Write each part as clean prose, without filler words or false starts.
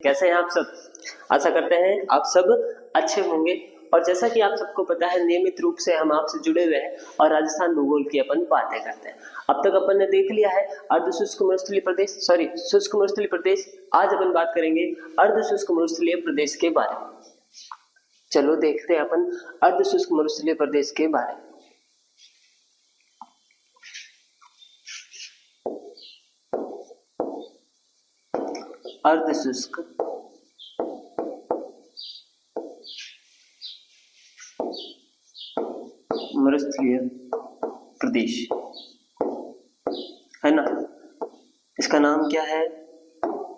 कैसे हैं आप सब। आशा करते हैं आप सब अच्छे होंगे। और जैसा कि आप सबको पता है, नियमित रूप से हम आपसे जुड़े हुए हैं और राजस्थान भूगोल की अपन बातें करते हैं। अब तक अपन ने देख लिया है अर्ध शुष्क मरुस्थलीय प्रदेश, शुष्क मरुस्थलीय प्रदेश। आज अपन बात करेंगे अर्ध शुष्क मरुस्थलीय प्रदेश के बारे में। चलो देखते हैं अपन अर्ध शुष्क मरुस्थलीय प्रदेश के बारे में। अर्ध शुष्क मरुस्थलीय प्रदेश है ना, इसका नाम क्या है?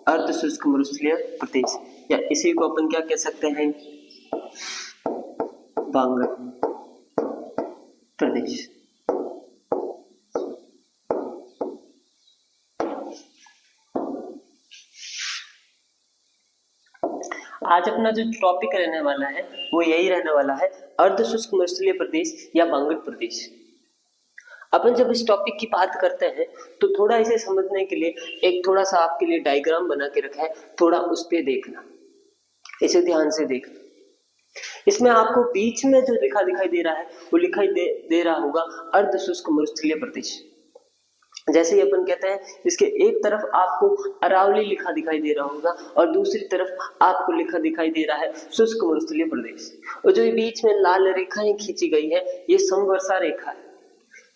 अर्ध शुष्क मरुस्थलीय प्रदेश, या इसी को अपन क्या कह सकते हैं? बांगर प्रदेश। आज अपना जो टॉपिक रहने वाला है वो यही रहने वाला है, अर्ध शुष्क मरुस्थलीय प्रदेश या बांगर प्रदेश। अपन जब इस टॉपिक की बात करते हैं तो थोड़ा इसे समझने के लिए एक थोड़ा सा आपके लिए डायग्राम बना के रखा है, थोड़ा उस पे देखना, इसे ध्यान से देखना। इसमें आपको बीच में जो लिखा दिखाई दे रहा है वो लिखाई दे रहा होगा अर्ध शुष्क मरुस्थलीय प्रदेश। जैसे ही अपन कहते हैं, इसके एक तरफ आपको अरावली लिखा दिखाई दे रहा होगा और दूसरी तरफ आपको लिखा दिखाई दे रहा है शुष्क मरुस्थलीय प्रदेश। और जो बीच में लाल रेखाएं खींची गई है ये समवर्षा रेखा है।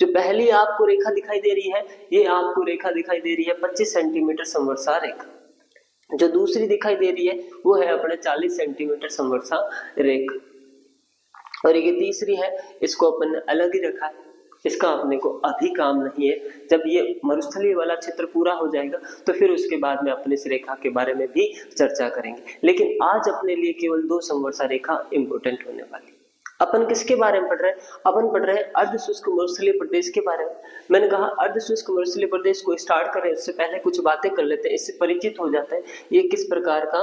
जो पहली आपको रेखा दिखाई दे रही है ये आपको रेखा दिखाई दे रही है 25 सेंटीमीटर समवर्षा रेखा। जो दूसरी दिखाई दे रही है वो है अपने 40 सेंटीमीटर समवर्षा रेखा। और ये तीसरी है, इसको अपन ने अलग ही रखा है, इसका अपने को अभी काम नहीं है। जब ये मरुस्थलीय वाला क्षेत्र पूरा हो जाएगा तो फिर उसके बाद में अपने इस रेखा के बारे में भी चर्चा करेंगे। लेकिन आज अपने लिए केवल 2 समवर्षा रेखा इंपोर्टेंट होने वाली। अपन किसके बारे में पढ़ रहे हैं? अपन पढ़ रहे हैं अर्ध शुष्क मरुस्थलीय प्रदेश के बारे में। मैंने कहा अर्ध शुष्क मरुस्थलीय प्रदेश को स्टार्ट करें उससे पहले कुछ बातें कर लेते हैं, इससे परिचित हो जाते हैं ये किस प्रकार का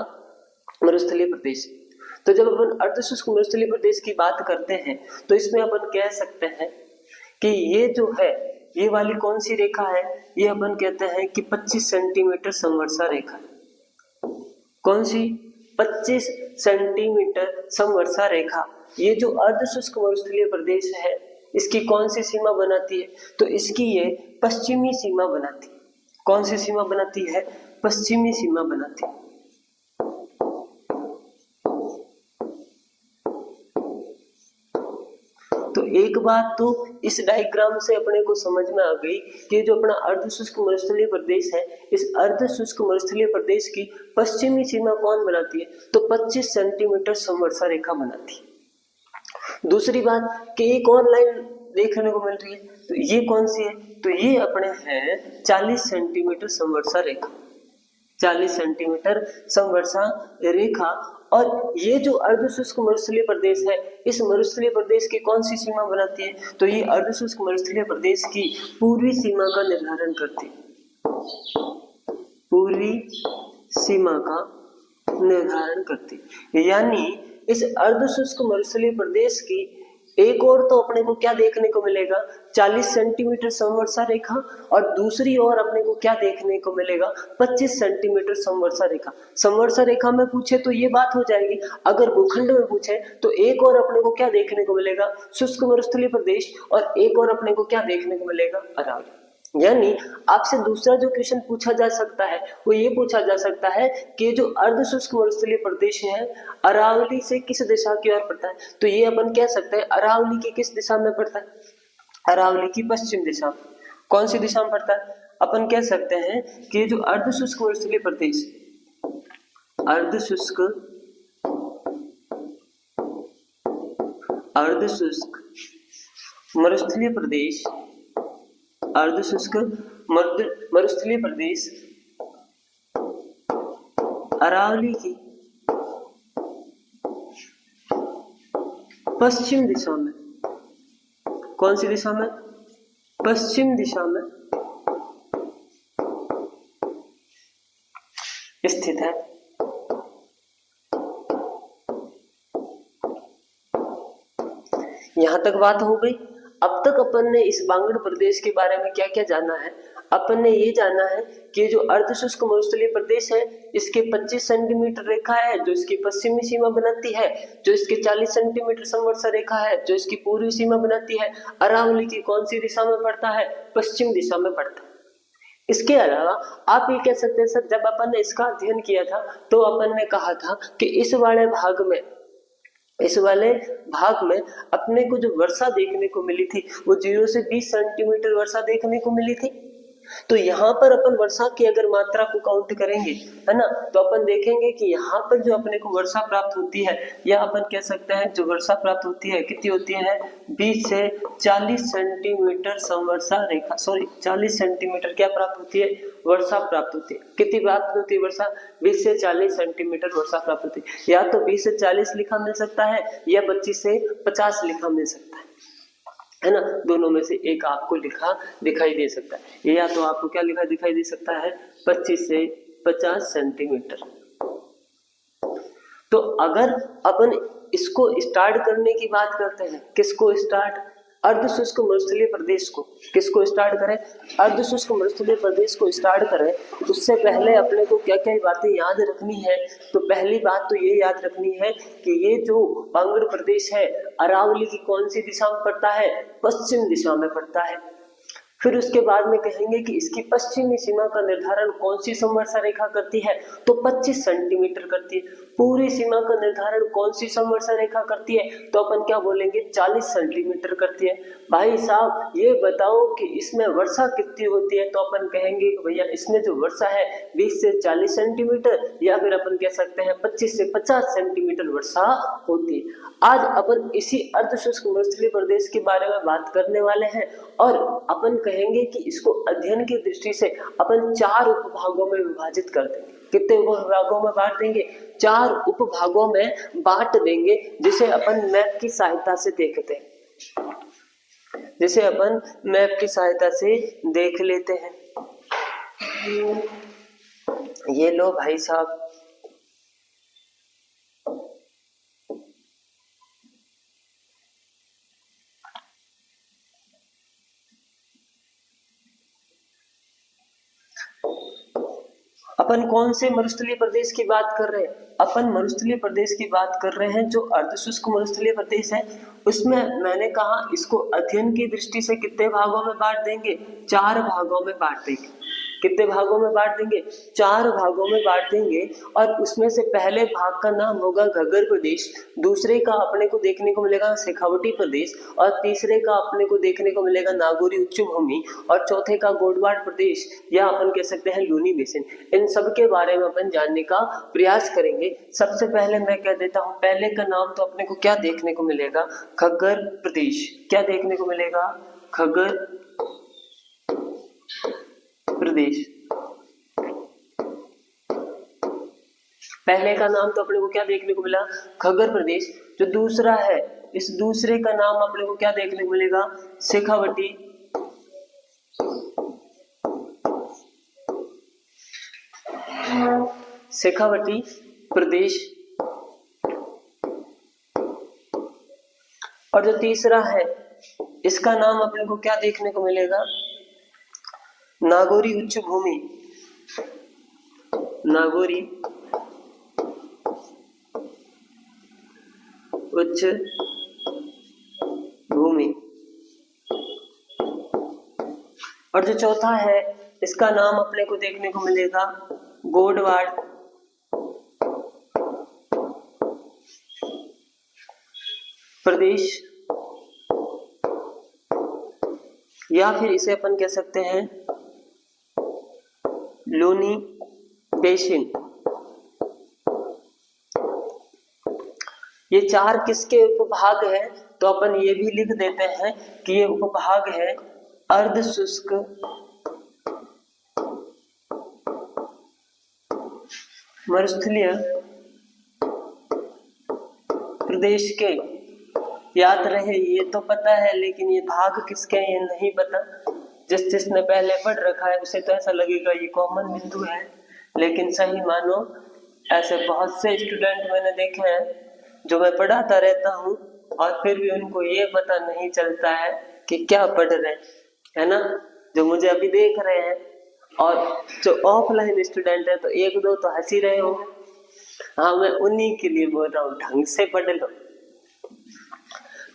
मरुस्थलीय प्रदेश। तो जब अपन अर्ध शुष्क मरुस्थलीय प्रदेश की बात करते हैं तो इसमें अपन कह सकते हैं कि ये जो है ये वाली कौन सी रेखा है, ये अपन कहते हैं कि 25 सेंटीमीटर समवर्षा रेखा। कौन सी? 25 सेंटीमीटर समवर्षा रेखा। ये जो अर्ध शुष्क मरुस्थलीय प्रदेश है इसकी कौन सी सीमा बनाती है? तो इसकी ये पश्चिमी सीमा बनाती है। कौन सी सीमा बनाती है? पश्चिमी सीमा बनाती है। तो एक बात तो इस डायग्राम से अपने को समझ में आ गई कि जो अपना अर्ध शुष्क मरुस्थलीय प्रदेश है, इस अर्ध शुष्क मरुस्थलीय प्रदेश की पश्चिमी सीमा कौन बनाती है? तो 25 सेंटीमीटर समवर्षा रेखा बनाती है। दूसरी बात कि एक और लाइन देखने को मिल रही है, तो ये कौन सी है? तो ये अपने हैं 40 सेंटीमीटर समवर्षा रेखा। 40 सेंटीमीटर समवर्षा रेखा। और ये जो अर्ध शुष्क मरुस्थलीय प्रदेश है इस मरुस्थलीय प्रदेश की कौन सी सीमा बनाती है? तो ये अर्ध शुष्क मरुस्थलीय प्रदेश की पूर्वी सीमा का निर्धारण करती है। पूर्वी सीमा का निर्धारण करती है। यानी इस अर्ध शुष्क मरुस्थलीय प्रदेश की एक और तो अपने को क्या देखने को मिलेगा? 40 सेंटीमीटर समवर्षा रेखा। और दूसरी ओर अपने को क्या देखने को मिलेगा? 25 सेंटीमीटर समवर्षा रेखा। समवर्षा रेखा में पूछे तो ये बात हो जाएगी, अगर भूखंड में पूछे तो एक और अपने को क्या देखने को मिलेगा? शुष्क मरुस्थलीय प्रदेश। और एक और अपने को क्या देखने को मिलेगा? अरावली। यानी आपसे दूसरा जो क्वेश्चन पूछा जा सकता है वो ये पूछा जा सकता है कि जो अर्ध शुष्क मरुस्थलीय प्रदेश है अरावली से किस दिशा की ओर पड़ता है? तो ये अपन कह सकते हैं अरावली की किस दिशा में पड़ता है? अरावली की पश्चिम दिशा में। कौन सी दिशा में पड़ता है? अपन कह सकते हैं कि जो अर्ध शुष्क मरुस्थलीय प्रदेश, अर्ध शुष्क मरुस्थलीय प्रदेश, अर्ध शुष्क मरुस्थलीय प्रदेश अरावली की पश्चिम दिशा में। कौन सी दिशा में? पश्चिम दिशा में स्थित है। यहां तक बात हो गई। अब तक अपन ने इस बांगड़ प्रदेश के बारे में क्या क्या जाना है, अपन ने ये जाना है कि जो अर्धशुष्क मरुस्थलीय प्रदेश है इसके 25 सेंटीमीटर रेखा है जो इसकी पश्चिमी सीमा बनाती है, जो इसके 40 सेंटीमीटर संवर्षा रेखा है जो इसकी पूर्वी सीमा बनाती है, अरावली की कौन सी दिशा में पड़ता है, पश्चिम दिशा में पड़ता है। इसके अलावा आप ये कह सकते हैं सर जब अपन ने इसका अध्ययन किया था तो अपन ने कहा था कि इस वाले भाग में अपने को जो वर्षा देखने को मिली थी वो 0 से 20 सेंटीमीटर वर्षा देखने को मिली थी। तो यहाँ पर अपन वर्षा की अगर मात्रा को काउंट करेंगे, है ना, तो अपन देखेंगे कि यहाँ पर जो अपने को वर्षा प्राप्त होती है या अपन कह सकते हैं जो वर्षा प्राप्त होती है कितनी होती है, 20 से 40 सेंटीमीटर संवर्षा रेखा 40 सेंटीमीटर क्या प्राप्त होती है, वर्षा प्राप्त होती है। कितनी प्राप्त होती है वर्षा, 20 से 40 सेंटीमीटर वर्षा प्राप्त होती है। या तो 20 से 40 लिखा मिल सकता है या 25 से 50 लिखा मिल सकता है ना, दोनों में से एक आपको लिखा दिखाई दे सकता है। या तो आपको क्या लिखा दिखाई दे सकता है, 25 से 50 सेंटीमीटर। तो अगर अपन इसको स्टार्ट करने की बात करते हैं, किसको स्टार्ट, अर्धशुष्क मरुस्थलीय प्रदेश को, किसको स्टार्ट करें, अर्धशुष्क मरुस्थलीय प्रदेश को स्टार्ट करें, उससे पहले अपने को क्या क्या बातें याद रखनी है। तो पहली बात तो ये याद रखनी है कि ये जो बांगड़ प्रदेश है अरावली की कौन सी दिशा में पड़ता है, पश्चिम दिशा में पड़ता है। फिर उसके बाद में कहेंगे कि इसकी पश्चिमी सीमा का निर्धारण कौन सी संवर्षा रेखा करती है, तो 25 सेंटीमीटर करती है। पूरी सीमा का निर्धारण कौन सी संवर्षा रेखा करती है, तो अपन क्या बोलेंगे, 40 सेंटीमीटर करती है। भाई साहब ये बताओ कि इसमें वर्षा कितनी होती है, तो अपन कहेंगे कि भैया इसमें जो वर्षा है 20 से 40 सेंटीमीटर या फिर अपन कह सकते हैं 25 से 50 सेंटीमीटर वर्षा होती है। आज अपन इसी अर्धशुष्क मरुस्थलीय प्रदेश के बारे में बात करने वाले हैं और अपन कहेंगे कि इसको अध्ययन की दृष्टि से अपन 4 उपभागों में विभाजित कर देंगे। कितने उपभागों में बांट देंगे, 4 उपभागों में बांट देंगे, जिसे अपन मैप की सहायता से देखते हैं, जिसे अपन मैप की सहायता से देख लेते हैं। ये लो भाई साहब, अपन कौन से मरुस्थलीय प्रदेश की बात कर रहे हैं, अपन मरुस्थलीय प्रदेश की बात कर रहे हैं जो अर्धशुष्क मरुस्थलीय प्रदेश है। उसमें मैंने कहा इसको अध्ययन की दृष्टि से कितने भागों में बांट देंगे, 4 भागों में बांट देंगे। कितने भागों में बांट देंगे, 4 भागों में बांट देंगे। और उसमें से पहले भाग का नाम होगा घग्गर प्रदेश, दूसरे का अपने को देखने को मिलेगा शेखावटी प्रदेश, और तीसरे का अपने को देखने को मिलेगा नागौरी उच्च भूमि, और चौथे का गोडवाड़ प्रदेश या अपन कह सकते हैं लूनी बेसिन। इन सब के बारे में अपन जानने का प्रयास करेंगे। सबसे पहले मैं कह देता हूँ, पहले का नाम तो अपने को क्या देखने को मिलेगा, घग्गर प्रदेश। क्या देखने को मिलेगा, घग्गर प्रदेश। पहले का नाम तो अपने को क्या देखने को मिला, घग्गर प्रदेश। जो दूसरा है, इस दूसरे का नाम अपने को क्या देखने को मिलेगा, शेखावटी शेखावटी प्रदेश। और जो तीसरा है इसका नाम अपने को क्या देखने को मिलेगा, नागौरी उच्च भूमि, नागौरी उच्च भूमि। और जो चौथा है इसका नाम अपने को देखने को मिलेगा गोडवाड़ प्रदेश, या फिर इसे अपन कह सकते हैं लूनी बेसिन। ये 4 किसके उपभाग हैं, तो अपन ये भी लिख देते हैं कि ये उपभाग है अर्धशुष्क मरुस्थलीय प्रदेश के। याद रहे, ये तो पता है लेकिन ये भाग किसके हैं ये नहीं पता। जिसने पहले पढ़ रखा है उसे तो ऐसा लगेगा ये कॉमन बिंदु है, लेकिन सही मानो ऐसे बहुत से स्टूडेंट मैंने देखे हैं जो मैं पढ़ाता रहता हूँ और फिर भी उनको ये पता नहीं चलता है कि क्या पढ़ रहे हैं, है ना। जो मुझे अभी देख रहे हैं, और जो ऑफलाइन स्टूडेंट है तो एक दो तो हंसी रहे हो। हाँ, मैं उन्हीं के लिए बोल रहा हूँ, ढंग से पढ़ लो।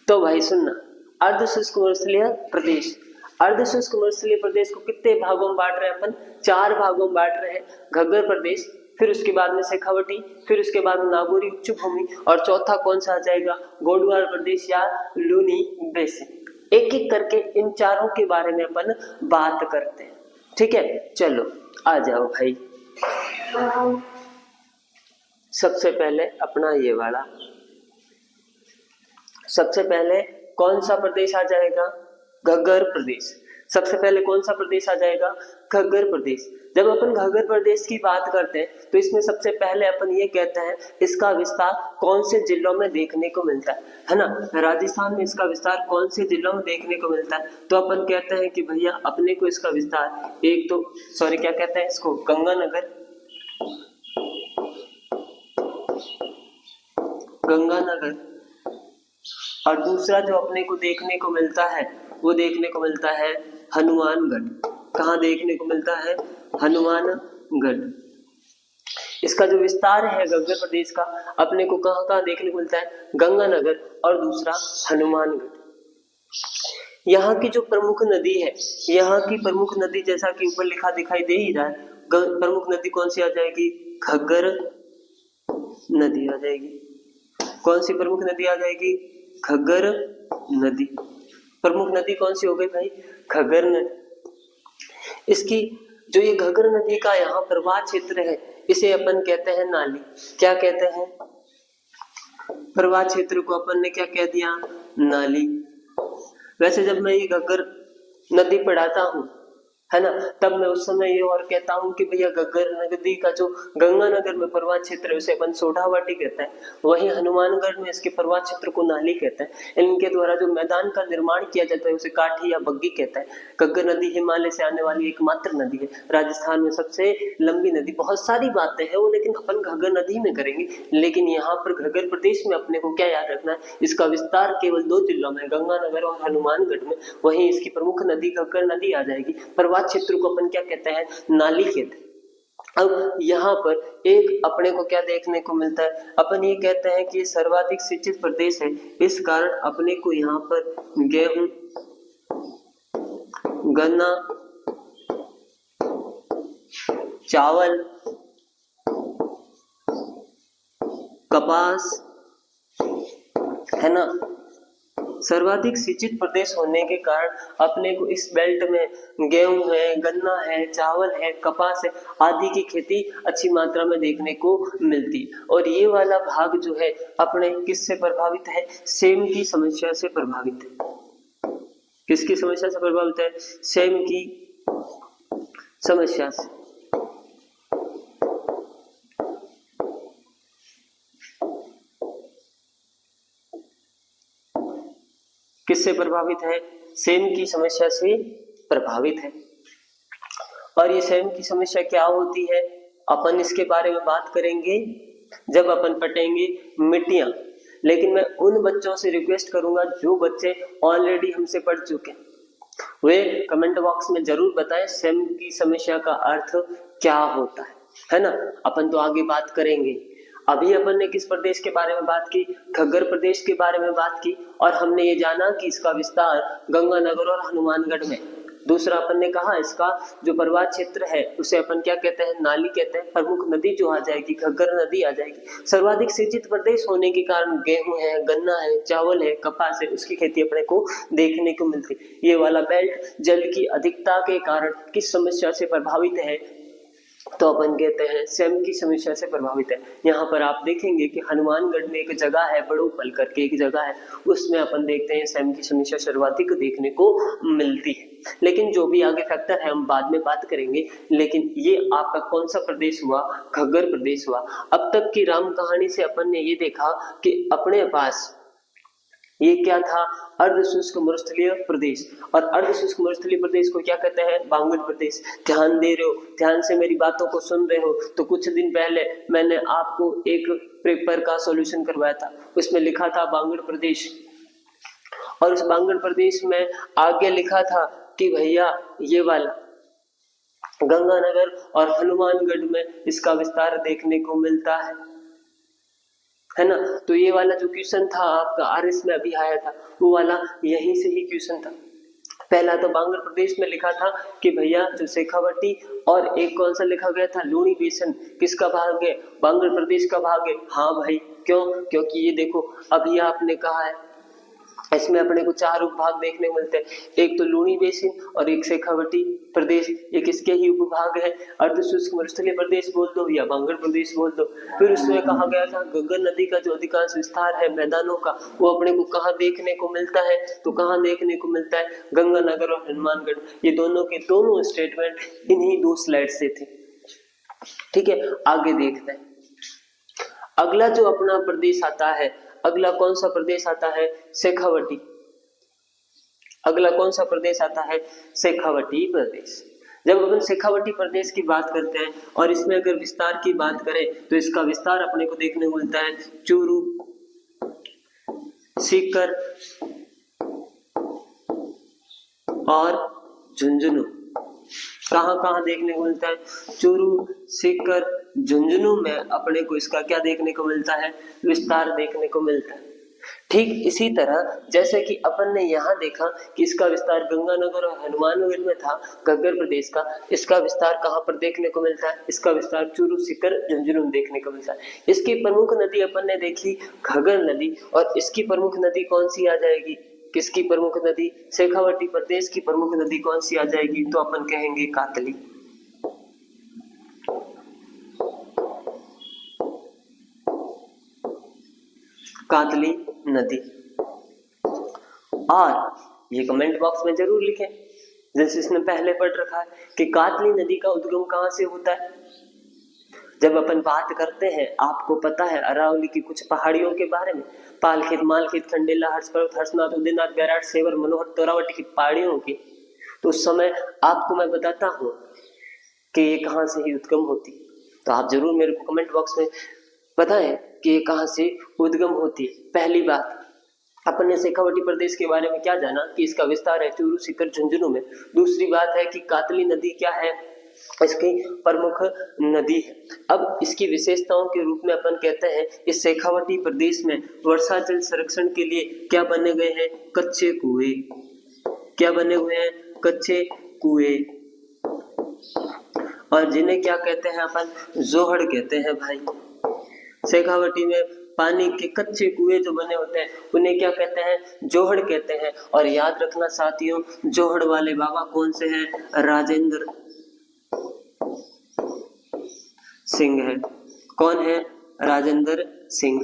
तो भाई सुनना, अर्ध शुष्क मरुस्थलीय प्रदेश, अर्ध शुष्क मरुस्थलीय प्रदेश को कितने भागों में बांट रहे हैं अपन? 4 भागों में बांट रहे हैं। घग्गर प्रदेश, फिर उसके बाद में शेखावटी, फिर उसके बाद में नागौरी उच्च भूमि, और चौथा कौन सा आ जाएगा? गोडवाल प्रदेश या लूनी बेसिन। एक एक करके इन चारों के बारे में अपन बात करते हैं, ठीक है? चलो आ जाओ भाई। सबसे पहले अपना ये वाला, सबसे पहले कौन सा प्रदेश आ जाएगा? घग्गर प्रदेश। सबसे पहले कौन सा प्रदेश आ जाएगा? घग्गर प्रदेश। जब अपन घग्गर प्रदेश की बात करते हैं तो इसमें सबसे पहले अपन ये कहते हैं इसका विस्तार कौन से जिलों में देखने को मिलता है ना? राजस्थान में इसका विस्तार कौन से जिलों में देखने को मिलता है? तो अपन कहते हैं कि भैया अपने को इसका विस्तार एक तो क्या कहते हैं इसको? गंगानगर, गंगानगर, और दूसरा जो अपने को देखने को मिलता है वो देखने को मिलता है हनुमानगढ़। कहाँ देखने को मिलता है? हनुमानगढ़। इसका जो विस्तार है घग्गर प्रदेश का, अपने को कहाँ कहाँ देखने को मिलता है? गंगानगर और दूसरा हनुमानगढ़। यहाँ की जो प्रमुख नदी है, यहाँ की प्रमुख नदी जैसा कि ऊपर लिखा दिखाई दे ही रहा है, प्रमुख नदी कौन सी आ जाएगी? घग्गर नदी आ जाएगी। कौन सी प्रमुख नदी आ जाएगी? घग्गर नदी। प्रमुख नदी कौन सी हो गई भाई? घग्गर नदी। इसकी जो ये घग्गर नदी का यहाँ प्रवाह क्षेत्र है इसे अपन कहते हैं नाली। क्या कहते हैं? प्रवाह क्षेत्र को अपन ने क्या कह दिया? नाली। वैसे जब मैं ये घग्गर नदी पढ़ाता हूँ, है ना, तब मैं उस समय ये और कहता हूँ कि भैया घग्गर नदी का जो गंगानगर में प्रवाह क्षेत्र है उसे अपन सोढ़ावाटी कहते हैं, वहीं हनुमानगढ़ में इसके प्रवाह क्षेत्र को नाली कहते हैं। इनके द्वारा जो मैदान का निर्माण किया जाता है उसे काठी या बग्गी कहता है। घग्गर नदी हिमालय से आने वाली एकमात्र नदी है, राजस्थान में सबसे लंबी नदी। बहुत सारी बातें हैं वो, लेकिन अपन घग्गर नदी में करेंगे। लेकिन यहाँ पर घग्गर प्रदेश में अपने को क्या याद रखना है? इसका विस्तार केवल 2 जिलों में, गंगानगर और हनुमानगढ़ में। वहीं इसकी प्रमुख नदी घग्गर नदी आ जाएगी। प्रवाह क्षेत्र को अपन क्या कहते हैं? नाली कहते हैं। अब यहाँ पर एक अपने को क्या देखने को मिलता है? अपन ये कहते हैं कि सर्वाधिक सिंचित प्रदेश है, इस कारण अपने को यहाँ पर गेहूं, गन्ना, चावल, कपास, है ना, सर्वाधिक सिंचित प्रदेश होने के कारण अपने को इस बेल्ट में गेहूं है, गन्ना है, चावल है, कपास है आदि की खेती अच्छी मात्रा में देखने को मिलती है। और ये वाला भाग जो है अपने किससे प्रभावित है? सेम की समस्या से प्रभावित है। किसकी समस्या से प्रभावित है? सेम की समस्या से। किससे प्रभावित है? सेम की समस्या से प्रभावित है। और ये सेम की समस्या क्या होती है? अपन इसके बारे में बात करेंगे जब अपन पढ़ेंगे मिट्टियां। लेकिन मैं उन बच्चों से रिक्वेस्ट करूंगा जो बच्चे ऑलरेडी हमसे पढ़ चुके हैं, वे कमेंट बॉक्स में जरूर बताएं सेम की समस्या का अर्थ क्या होता है ना। अपन तो आगे बात करेंगे। अभी अपन ने किस प्रदेश के बारे में बात की? घग्गर प्रदेश के बारे में बात की, और हमने ये जाना कि इसका विस्तार गंगानगर और हनुमानगढ़ में। दूसरा अपन ने कहा इसका जो प्रवाह क्षेत्र है उसे अपन क्या कहते हैं? नाली कहते हैं। प्रमुख नदी जो आ जाएगी घग्गर नदी आ जाएगी। सर्वाधिक सिंचित प्रदेश होने के कारण गेहूं है, गन्ना है, चावल है, कपास है, उसकी खेती अपने को देखने को मिलती है। ये वाला बेल्ट जल की अधिकता के कारण किस समस्या से प्रभावित है? तो अपन कहते हैं सेम की समस्या से प्रभावित है। यहाँ पर आप देखेंगे कि हनुमानगढ़ में एक जगह है, बड़ोपल करके एक जगह है, उसमें अपन देखते हैं सेम की समस्या सर्वाधिक देखने को मिलती है। लेकिन जो भी आगे फैक्टर है हम बाद में बात करेंगे। लेकिन ये आपका कौन सा प्रदेश हुआ? घग्गर प्रदेश हुआ। अब तक की राम कहानी से अपन ने ये देखा कि अपने पास ये क्या था? अर्ध शुष्क मरुस्थलीय प्रदेश। और अर्ध शुष्क मरुस्थलीय प्रदेश को क्या कहते हैं? बांगड़ प्रदेश। ध्यान दे रहे हो, ध्यान से मेरी बातों को सुन रहे हो तो कुछ दिन पहले मैंने आपको एक पेपर का सॉल्यूशन करवाया था, उसमें लिखा था बांगड़ प्रदेश, और उस बांगड़ प्रदेश में आगे लिखा था कि भैया ये वाला गंगानगर और हनुमानगढ़ में इसका विस्तार देखने को मिलता है ना। तो ये वाला जो क्वेश्चन था आपका आरएस में अभी आया था, वो वाला यहीं से ही क्वेश्चन था। पहला तो बांग्ला प्रदेश में लिखा था कि भैया जो शेखावटी, और एक कौन सा लिखा गया था, लूणी बेसिन किसका भाग है, बांग्ला प्रदेश का भाग है। हाँ भाई, क्यों? क्योंकि ये देखो अभी आपने कहा है इसमें अपने को 4 उपभाग देखने को मिलते हैं, एक तो लूणी बेसिन और एक शेखावटी प्रदेश, ये किसके ही उपभाग है, अर्ध शुष्क मरुस्थलीय प्रदेश बोल दो या बांग्ला प्रदेश बोल दो। फिर उसमें कहा गया था गंगा नदी का जो अधिकांश विस्तार है मैदानों का, वो अपने को कहाँ देखने को मिलता है, तो कहाँ देखने को मिलता है, गंगानगर और हनुमानगढ़। ये दोनों के दोनों स्टेटमेंट इन्हीं 2 स्लाइड से थे। ठीक है, आगे देखते हैं। अगला जो अपना प्रदेश आता है, अगला कौन सा प्रदेश आता है, शेखावटी। अगला कौन सा प्रदेश आता है, शेखावटी प्रदेश। जब अपन शेखावटी प्रदेश की बात करते हैं और इसमें अगर विस्तार की बात करें तो इसका विस्तार अपने को देखने को मिलता है चूरू, सीकर और झुंझुनू। कहाँ देखने को मिलता है, चूरू, सीकर, झुंझुनू में अपने को इसका क्या देखने को मिलता है, विस्तार देखने को मिलता है। ठीक इसी तरह जैसे कि अपन ने यहाँ देखा कि इसका विस्तार गंगानगर और हनुमानगढ़ में था, घग्गर प्रदेश का, इसका विस्तार कहाँ पर देखने को मिलता है, इसका विस्तार चूरू, सीकर, झुंझुनू में देखने को मिलता है। इसकी प्रमुख नदी अपन ने देखी घग्गर नदी, और इसकी प्रमुख नदी कौन सी आ जाएगी, किसकी प्रमुख नदी, शेखावटी प्रदेश की प्रमुख नदी कौन सी आ जाएगी, तो अपन कहेंगे कातली। कातली नदी। और ये कमेंट बॉक्स में जरूर लिखें, जैसे इसने पहले पढ़ रखा है कि कातली नदी का उद्गम कहाँ से होता है। जब अपन बात करते हैं, आपको पता है अरावली की कुछ पहाड़ियों के बारे में, पालखेत, मालखेत, खंडेला, हर्षपर्वत, हर्षनाथ, उदयनाथ, बैराट, सेवर, मनोहर, तोरावटी की पहाड़ियों की, तो उस समय आपको मैं बताता हूँ कि ये कहाँ से ही उद्गम होती। तो आप जरूर मेरे को कमेंट बॉक्स में बताएं कि ये कहाँ से उद्गम होती है। पहली बात, अपन ने शेखावटी प्रदेश के बारे में क्या जाना कि इसका विस्तार है चूरू, सीकर, झुंझुनू में। दूसरी बात है कि कातली नदी क्या है, इसकी प्रमुख नदी है। अब इसकी विशेषताओं के रूप में अपन कहते हैं इस शेखावटी प्रदेश में वर्षा जल संरक्षण के लिए क्या बने गए हैं, कच्चे कुएं। क्या बने हुए हैं, कच्चे कुएं, और जिन्हें क्या कहते हैं अपन, जोहड़ कहते हैं भाई। शेखावटी में पानी के कच्चे कुएं जो बने होते हैं उन्हें क्या कहते हैं, जोहड़ कहते हैं। और याद रखना साथियों, जोहड़ वाले बाबा कौन से हैं, राजेंद्र सिंह है। कौन है, राजेंद्र सिंह।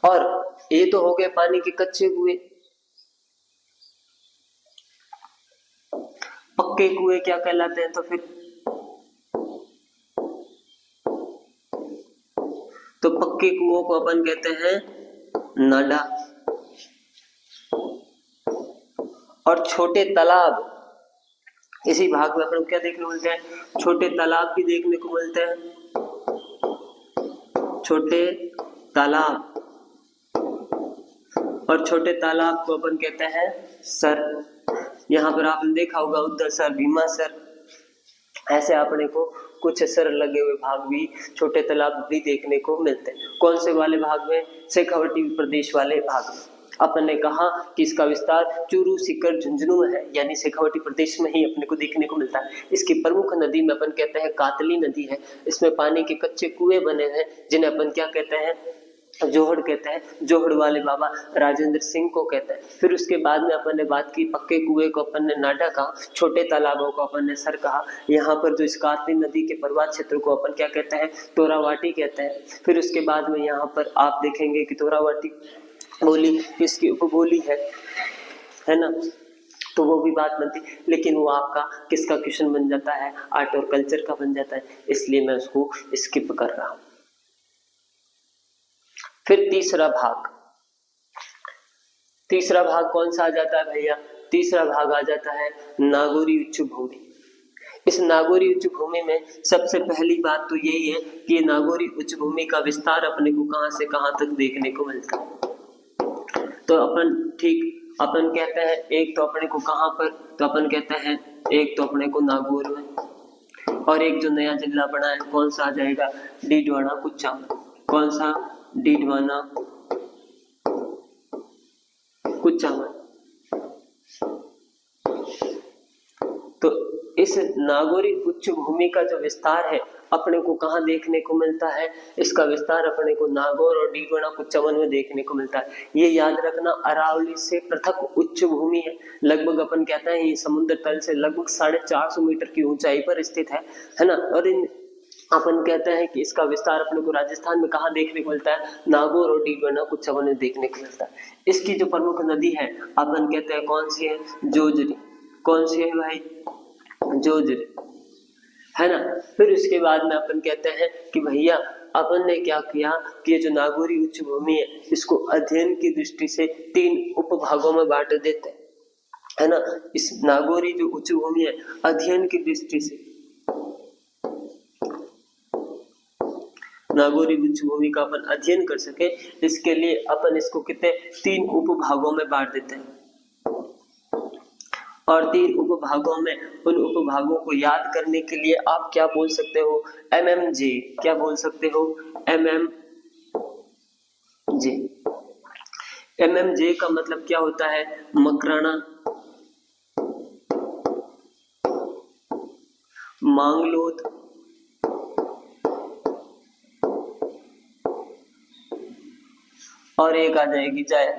और ये तो हो गए पानी के कच्चे कुएं। पक्के कुएं क्या कहलाते हैं, तो फिर तो पक्के कुओं को अपन कहते हैं नाडा। और छोटे तालाब, इसी भाग में अपन को क्या देखने को मिलते हैं, छोटे तालाब भी देखने को मिलते हैं, छोटे तालाब। और छोटे तालाब को अपन कहते हैं सर। यहाँ पर आपने देखा होगा उद्धर सर, भीमा सर, ऐसे अपने को कुछ सर लगे हुए भाग भी, छोटे तालाब भी देखने को मिलते हैं। कौन से वाले भाग में, शेखावटी प्रदेश वाले भाग में। अपन ने कहा कि इसका विस्तार चूरू, सीकर, झुंझुनू में है, यानी शेखावटी प्रदेश में ही अपने को देखने को मिलता है। इसकी प्रमुख नदी में अपन कहते हैं कातली नदी है। इसमें पानी के कच्चे कुएं बने हैं जिन्हें अपन क्या कहते हैं, जोहड़ कहते हैं। जोहड़ वाले बाबा राजेंद्र सिंह को कहते हैं। फिर उसके बाद में अपन ने बात की, पक्के कुएं को अपन ने नाडा कहा, छोटे तालाबों को अपन ने सर कहा। यहाँ पर जो इस कातली नदी के पर्वत क्षेत्र को अपन क्या कहते हैं, तोरावाटी कहते हैं। फिर उसके बाद में यहाँ पर आप देखेंगे कि तोरावाटी बोली किसकी उपबोली है ना, तो वो भी बात बनती, लेकिन वो आपका किसका क्वेश्चन बन जाता है, आर्ट और कल्चर का बन जाता है, इसलिए मैं उसको स्किप कर रहा हूं। फिर तीसरा भाग कौन सा आ जाता है भैया, तीसरा भाग आ जाता है नागौरी उच्च भूमि। इस नागौरी उच्च भूमि में सबसे पहली बात तो यही है कि नागौरी उच्च भूमि का विस्तार अपने को कहां से कहां तक देखने को मिलता है। तो अपन ठीक अपन कहते हैं एक तो अपने को कहाँ पर, तो अपन कहते हैं एक तो अपने को नागौर में, और एक जो नया जिला बना है कौन सा आ जाएगा, डीडवाना कुचामन। कौन सा, डीडवाना कुचामन। तो इस नागौरी उच्च भूमि का जो विस्तार है अपने को कहाँ देखने को मिलता है, इसका विस्तार अपने को नागौर और डीडवाना कुचामन में देखने को मिलता है। ये याद रखना अरावली से पृथक उच्च भूमि है, लगभग अपन कहते हैं ये समुद्र तल से लगभग 450 मीटर की ऊंचाई पर स्थित है ना। और इन अपन कहते हैं कि इसका विस्तार अपने को राजस्थान में कहाँ देखने को मिलता है, नागौर और डीडवाना कुचामन में देखने को मिलता है। इसकी जो प्रमुख नदी है अपन कहते हैं कौन सी है, जोजरी। कौन सी है भाई, जोजरी, है ना। फिर उसके बाद में अपन कहते हैं कि भैया अपन ने क्या किया कि ये जो नागौरी उच्च भूमि है इसको अध्ययन की दृष्टि से 3 उपभागों में बांट देते हैं, है ना। इस नागौरी जो उच्च भूमि है अध्ययन की दृष्टि से, नागौरी उच्च भूमि का अपन अध्ययन कर सके इसके लिए अपन इसको कितने 3 उपभागों में बांट देते हैं। और 3 उपभागों में, उन उपभागों को याद करने के लिए आप क्या बोल सकते हो, MMJ। क्या बोल सकते हो, MMJ। MMJ का मतलब क्या होता है, मकराना, मांगलोद, और एक आ जाएगी जायल।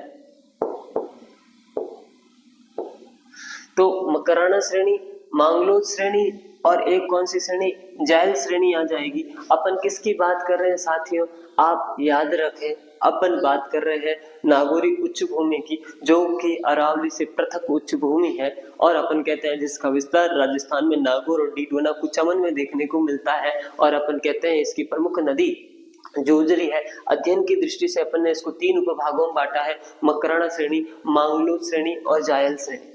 तो मकराना श्रेणी, मांगलोद श्रेणी और एक कौन सी श्रेणी, जायल श्रेणी आ जाएगी। अपन किसकी बात कर रहे हैं साथियों, आप याद रखें अपन बात कर रहे हैं नागौरी उच्च भूमि की, जो कि अरावली से पृथक उच्च भूमि है और अपन कहते हैं जिसका विस्तार राजस्थान में नागौर और डीडवाना कुचामन में देखने को मिलता है। और अपन कहते हैं इसकी प्रमुख नदी जोजरी है। अध्ययन की दृष्टि से अपन ने इसको 3 उपभागों में बांटा है, मकराना श्रेणी, मांगलोद श्रेणी और जायल श्रेणी।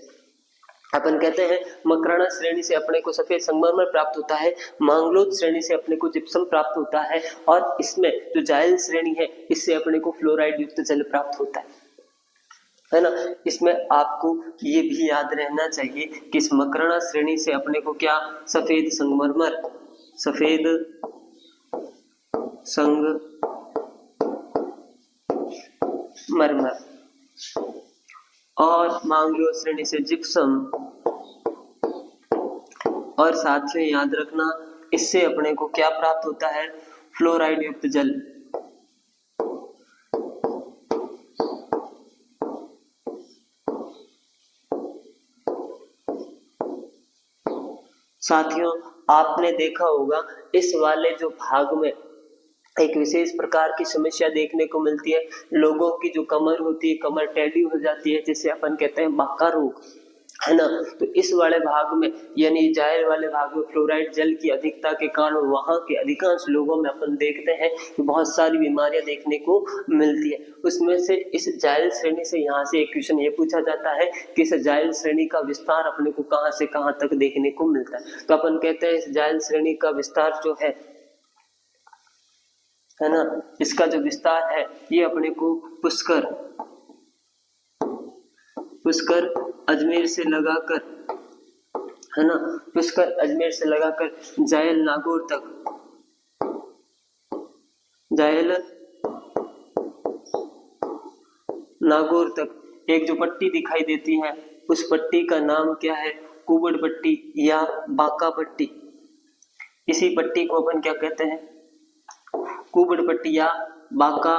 अपन कहते हैं मकराना श्रेणी से अपने को सफेद संगमरमर प्राप्त होता है, मांगलोद श्रेणी से अपने को जिप्सम प्राप्त होता है, और इसमें जो जायल श्रेणी है इससे अपने को फ्लोराइड युक्त जल प्राप्त होता है ना। इसमें आपको ये भी याद रहना चाहिए कि इस मकराना श्रेणी से अपने को क्या, सफेद संगमरमर, सफेद संगमरमर, और मांगलोद श्रेणी से जिप्सम, और साथियों याद रखना इससे अपने को क्या प्राप्त होता है, फ्लोराइड युक्त जल। साथियों आपने देखा होगा इस वाले जो भाग में एक विशेष प्रकार की समस्या देखने को मिलती है, लोगों की जो कमर होती है कमर टेढ़ी हो जाती है, जिसे अपन कहते हैं बाका रोग, है ना। तो इस वाले भाग में यानी जायल वाले भाग में फ्लोराइड जल की अधिकता के कारण वहां के अधिकांश लोगों में अपन देखते हैं कि बहुत सारी बीमारियां देखने को मिलती है। उसमें से इस जायल श्रेणी से यहाँ से एक क्वेश्चन ये पूछा जाता है कि इस जायल श्रेणी का विस्तार अपने को कहाँ से कहाँ तक देखने को मिलता है। तो अपन कहते हैं इस जायल श्रेणी का विस्तार जो है ना, इसका जो विस्तार है ये अपने को पुष्कर अजमेर से लगाकर, है ना, पुष्कर अजमेर से लगाकर जायल नागौर तक, जायल नागौर तक एक जो पट्टी दिखाई देती है उस पट्टी का नाम क्या है, कुबड़ पट्टी या बाका पट्टी। इसी पट्टी को अपन क्या कहते हैं, कुबड़ पट्टी या बाका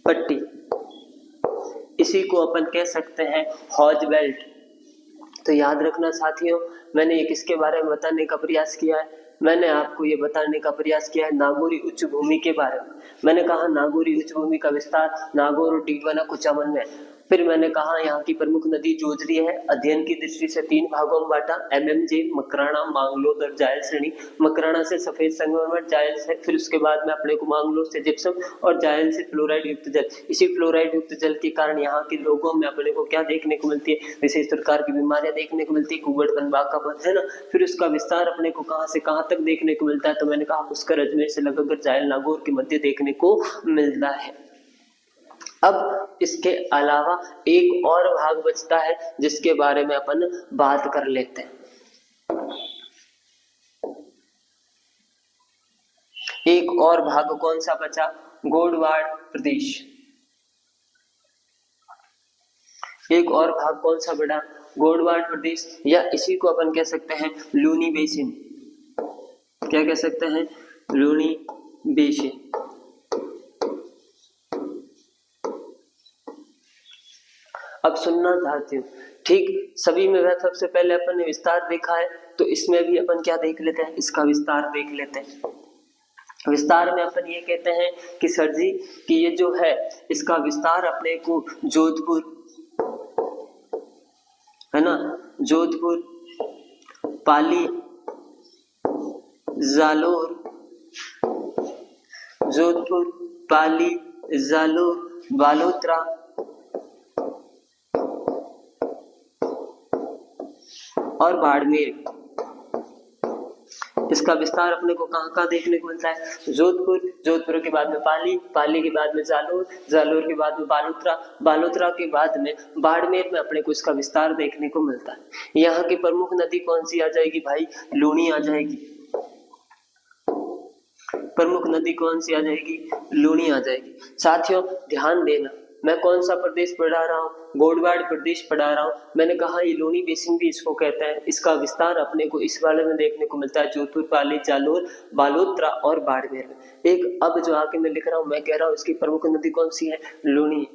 पट्टी। इसी को अपन कह सकते हैं हॉज बेल्ट। तो याद रखना साथियों, मैंने ये किसके बारे में बताने का प्रयास किया है, मैंने आपको ये बताने का प्रयास किया है नागौरी उच्च भूमि के बारे में। मैंने कहा नागौरी उच्च भूमि का विस्तार नागौर और डीडवाना कुचामन में। फिर मैंने कहा यहाँ की प्रमुख नदी जोजरी है, अध्ययन की दृष्टि से 3 भागों में बांटा, MMJ, मकराना, मांगलोद और जायल श्रेणी। मकराना से सफेद संगमरमर, जायल से, फिर उसके बाद में अपने को मांगलोद से जिप्सम और जायल से फ्लोराइड युक्त जल। इसी फ्लोराइड युक्त जल के कारण यहाँ के लोगों में अपने को क्या देखने को मिलती है, विशेष प्रकार की बीमारियां देखने को मिलती है, कुबड़पन, बाकापन, है ना। फिर उसका विस्तार अपने को कहाँ से कहाँ तक देखने को मिलता है, तो मैंने कहा पुष्कर अजमेर से लगकर जायल नागौर के मध्य देखने को मिलता है। अब इसके अलावा एक और भाग बचता है जिसके बारे में अपन बात कर लेते हैं। एक और भाग कौन सा बचा? गोडवाड़ प्रदेश। एक और भाग कौन सा बड़ा? गोडवाड़ प्रदेश, या इसी को अपन कह सकते हैं लूनी बेसिन। क्या कह सकते हैं? लूनी बेसिन। अब सुनना चाहती हूँ, ठीक सभी में वह सबसे पहले अपन ने विस्तार देखा है, तो इसमें भी अपन क्या देख लेते हैं? इसका विस्तार देख लेते हैं। विस्तार में अपन ये कहते हैं कि सर जी कि ये जो है इसका विस्तार अपने को जोधपुर, है ना, जोधपुर, पाली, जालोर, जोधपुर, पाली, जालोर, बालोतरा और बाड़मेर, इसका विस्तार अपने को कहाँ कहाँ देखने को मिलता है? जोधपुर, जोधपुर के बाद में पाली, पाली के बाद में जालोर, जालोर के बाद में बालोतरा, बालोतरा के बाद में बाड़मेर में अपने को इसका विस्तार देखने को मिलता है। यहाँ की प्रमुख नदी कौन सी आ जाएगी भाई? लूनी आ जाएगी। प्रमुख नदी कौन सी आ जाएगी? लूनी आ जाएगी। साथियों ध्यान देना, मैं कौन सा प्रदेश पढ़ा रहा हूँ? गोडवाड़ प्रदेश पढ़ा रहा हूँ। मैंने कहा ये लूनी बेसिन भी इसको कहते हैं। इसका विस्तार अपने को इस वाले में देखने को मिलता है, जोधपुर, पाली, जालोर, बालोतरा और बाड़मेर में। एक अब जो आके मैं लिख रहा हूँ, मैं कह रहा हूँ इसकी प्रमुख नदी कौन सी है? लूनी।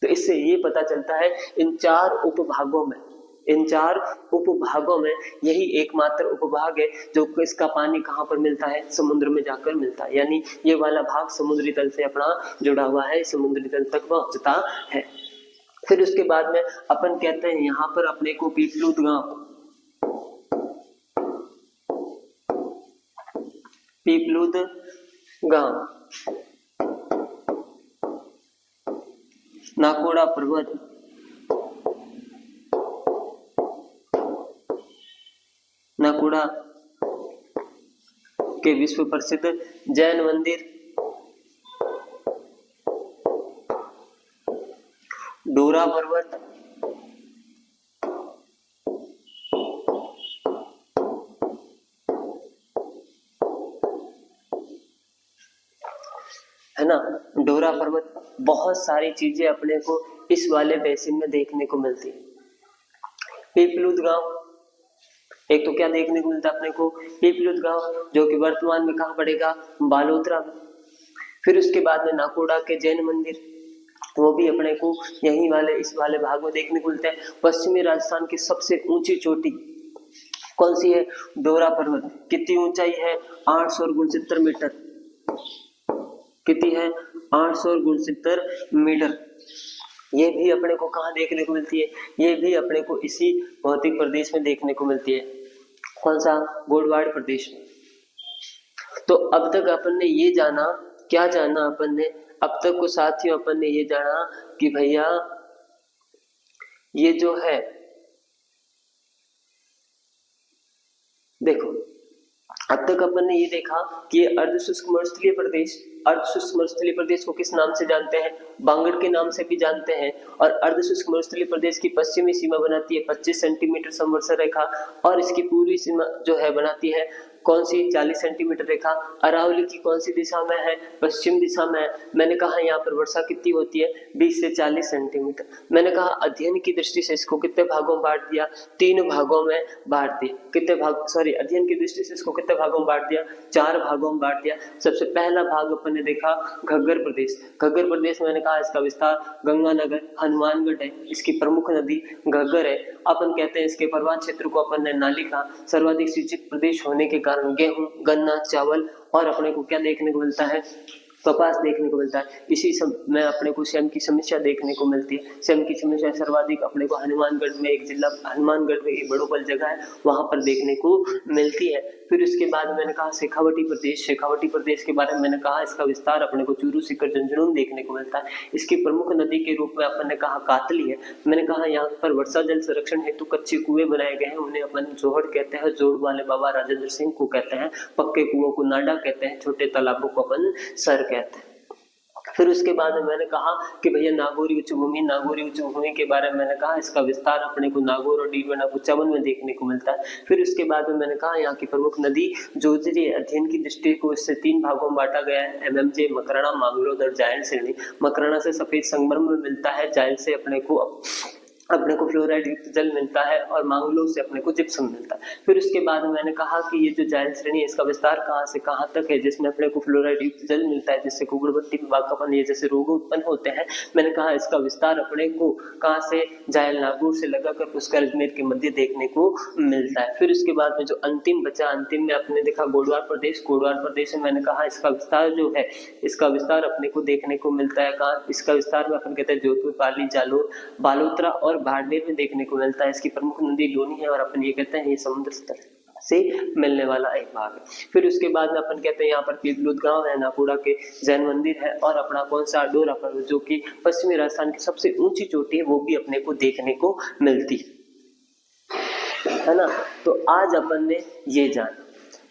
तो इससे ये पता चलता है इन चार उपभागों में, इन चार उपभागों में यही एकमात्र उपभाग है जो इसका पानी कहाँ पर मिलता है? समुद्र में जाकर मिलता है। यानी ये वाला भाग समुद्री तल से अपना जुड़ा हुआ है, समुद्री तल तक पहुंचता है। फिर उसके बाद में अपन कहते हैं यहाँ पर अपने को पीपलूद गांव, पीपलूद गांव, नाकोड़ा पर्वत, नाकोड़ा के विश्व प्रसिद्ध जैन मंदिर, डोरा पर्वत, है ना, डोरा पर्वत। बहुत सारी चीजें अपने को इस वाले बेसिन में देखने को मिलती है। पीपलूद गांव, एक तो क्या देखने को मिलता है अपने को? पीपलूद गांव, जो कि वर्तमान में कहाँ पड़ेगा? बालोतरा। फिर उसके बाद में नाकोड़ा के जैन मंदिर, वो भी अपने को यही वाले इस वाले भाग में देखने को मिलता है। पश्चिमी राजस्थान की सबसे ऊंची चोटी कौन सी है? डोरा पर्वत। कितनी ऊंचाई है? 869 मीटर। कितनी है? 869 मीटर। ये भी अपने को कहाँ देखने को मिलती है? ये भी अपने को इसी भौतिक प्रदेश में देखने को मिलती है। कौन सा? गोडवाड़ प्रदेश में। तो अब तक अपन ने ये जाना, क्या जाना अपन ने? अब तक को साथियों अपन ने ये जाना कि भैया ये जो है, देखो अब तक अपन ने ये देखा कि ये अर्धशुष्क मरुस्थलीय प्रदेश, अर्धशुष्क मरुस्थलीय प्रदेश को किस नाम से जानते हैं? बांगड़ के नाम से भी जानते हैं। और अर्धशुष्क मरुस्थलीय प्रदेश की पश्चिमी सीमा बनाती है 25 सेंटीमीटर संवर्षण रेखा, और इसकी पूर्वी सीमा जो है बनाती है कौन सी? 40 सेंटीमीटर रेखा। अरावली की कौन सी दिशा में है? पश्चिम दिशा में है। मैंने कहा यहाँ पर वर्षा कितनी होती है? 20 से 40 सेंटीमीटर। मैंने कहा अध्ययन की दृष्टि से इसको कितने भागों में बांट दिया? 3 भागों में बांट दिया। कितने भाग, सॉरी, अध्ययन की दृष्टि से इसको कितने भागों में बांट दिया? 4 भागों में बांट दिया। सबसे पहला भाग अपन ने देखा घग्गर प्रदेश। घग्गर प्रदेश में मैंने कहा इसका विस्तार गंगानगर, हनुमानगढ़ है। इसकी प्रमुख नदी घग्गर है। अपन कहते हैं इसके पर्वत क्षेत्र को अपन ने नाली का सर्वाधिक सिंचित प्रदेश होने के कारण गेहूं, गन्ना, चावल और अपने को क्या देखने को मिलता है? कपास देखने को मिलता है। इसी सब में अपने को सेम की समस्या देखने को मिलती है। सेम की समस्या सर्वाधिक अपने को हनुमानगढ़ में, एक जिला हनुमानगढ़ में एक बड़ोपल जगह है, वहां पर देखने को मिलती है। फिर उसके बाद मैंने कहा शेखावटी प्रदेश। शेखावटी प्रदेश के बारे में मैंने कहा इसका विस्तार अपने को चूरू, सीकर, झुंझुनू देखने को मिलता है। इसकी प्रमुख नदी के रूप में अपन ने कहा कातली है। मैंने कहा यहाँ पर वर्षा जल संरक्षण हेतु कच्चे कुएं बनाए गए हैं, उन्हें अपन जोहड़ कहते हैं। जोड़ वाले बाबा राजेंद्र सिंह को कहते हैं। पक्के कुओं को नाडा कहते हैं। छोटे तालाबों को अपन सर कहते हैं। फिर उसके बाद में मैंने कहा कि भैया नागौरी उच्च भूमि के बारे में मैंने कहा इसका विस्तार अपने को नागौर और डीडवाना में देखने को मिलता है। फिर उसके बाद में मैंने कहा यहाँ की प्रमुख नदी जोजरी अध्ययन की दृष्टि को इससे 3 भागों में बांटा गया है, एमएमजे, मकराना, मांगलोद और जायल श्रेणी। मकराना से सफेद संगमरमर मिलता है, जायल से अपने को फ्लोराइड युक्त जल मिलता है और मांगलों से अपने को जिप्सम मिलता है। फिर उसके बाद मैंने कहा कि ये जो जायल श्रेणी है इसका विस्तार कहाँ से कहाँ तक है, जिसमें अपने को फ्लोराइड युक्त जल मिलता है, जिससे कुगड़बत्ती विभागपन ये जैसे रोग उत्पन्न होते हैं। मैंने कहा इसका विस्तार अपने को कहाँ से, जायल नागौर से लगाकर पुष्कर अजमेर के मध्य देखने को मिलता है। फिर उसके बाद में जो अंतिम बचा, अंतिम में अपने देखा गोडवार प्रदेश में मैंने कहा इसका विस्तार जो है, इसका विस्तार अपने को देखने को मिलता है कहाँ, इसका विस्तार में अपन कहते हैं जोधपुर, पाली, जालोर, बालोतरा और बाड़मेर में देखने को मिलता है। इसकी प्रमुख नदी लोनी है और अपन ये कहते हैं ये समुद्र तल से मिलने वाला एक भाग है। फिर उसके बाद में अपन कहते हैं यहाँ पर पीपलूद गांव है, नाकोड़ा के जैन मंदिर है और अपना कौन सा डोरा पर्वत जो कि पश्चिमी राजस्थान की सबसे ऊंची चोटी है वो भी अपने को देखने को मिलती है ना। तो आज अपन ने ये जाना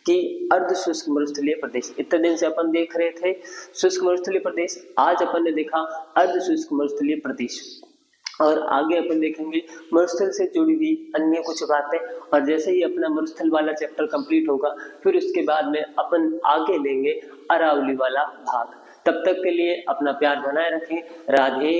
कि अर्ध शुष्क मरुस्थलीय प्रदेश, इतने दिन से अपन देख रहे थे शुष्क मरुस्थलीय प्रदेश, आज अपन ने देखा अर्ध शुष्क मरुस्थलीय प्रदेश और आगे अपन देखेंगे मरुस्थल से जुड़ी हुई अन्य कुछ बातें। और जैसे ही अपना मरुस्थल वाला चैप्टर कंप्लीट होगा फिर उसके बाद में अपन आगे लेंगे अरावली वाला भाग। तब तक के लिए अपना प्यार बनाए रखें। राधे।